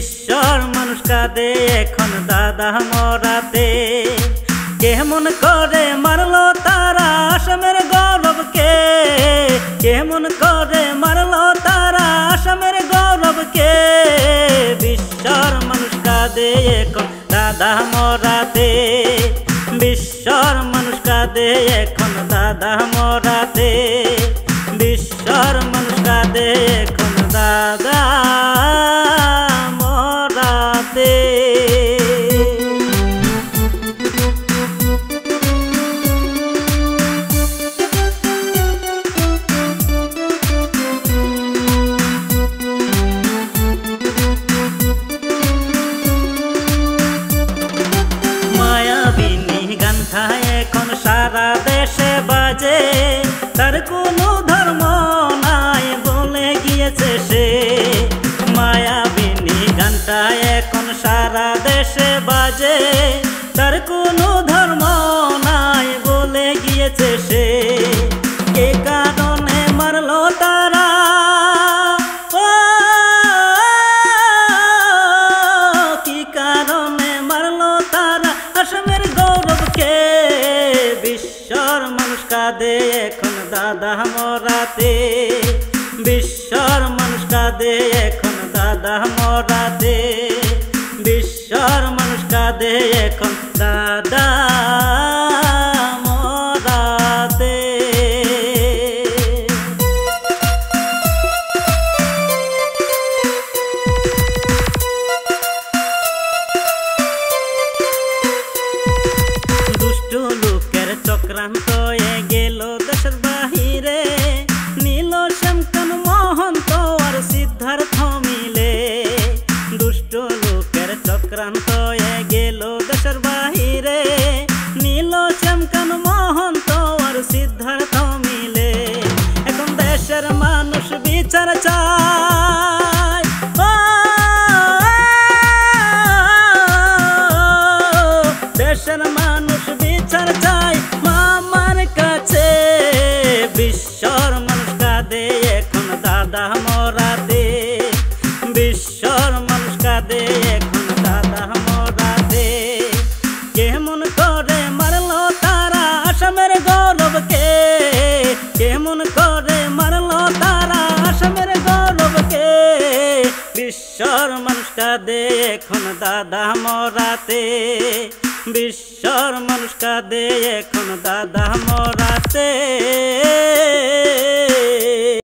বিশ্বর মানুষ কাঁদে এখন দাদা মরাতে। কেমন করে মারলো তারা আসামের গৌরবকে, কেমন করে মারলো তারা আসামের গৌরবকে। বিশ্বর মানুষ কাঁদে এখন দাদা মরাতে, বিশ্বর মানুষ কাঁদে এখন দাদা মরাতে, বিশ্বর মানুষ কাঁদে এখন দাদা মরাতে। মায়াবিনী গানটা এখন সারা দেশে বাজে, তার কোনো ধর্ম নাই বলে গিয়েছে সে। মায়াবিনী গানটা এখন সারা দেশে বাজে, তার কোনো ধর্ম নাই বলে গিয়েছে সে। কে কারণে মারলো তারা, কি কারণে মারলো তারা আসামের গৌরবকে। বিশ্বর মানুষ কাঁদে এখন দাদা মরাতে, বিশ্বর মানুষ কাঁদে এখন দাদা মরাতে, বিশ্বর মানুষ কাঁদে এখন দাদা মরাতে। দুষ্ট লোকের চক্রান্ত গেল দেশের বাহিরে, নীল শ্যামকান মহন্ত আর সিদ্ধার্থ মিলে। দুষ্ট লোকের চক্রান্ত গেল দেশের বাহিরে, নীল শ্যামকান মহন্ত আর সিদ্ধার্থ মিলে। এখন দেশের মানুষ বিচার চায়, দেশের মানুষ বিচার চায় মামার কাছে। বিশ্বর মানুষ কাঁদে এখন দাদা মরাতে, বিশ্বর মানুষ কাঁদে এখন দাদা মরাতে। কেমন করে মারলো তারা আসামের গৌরবকে, কেমন করে মারলো তারা আসামের গৌরবকে। বিশ্বর মানুষ কাঁদে এখন দাদা মরাতে, বিশ্বর মানুষ কাঁদে এখন দাদা মরাতে।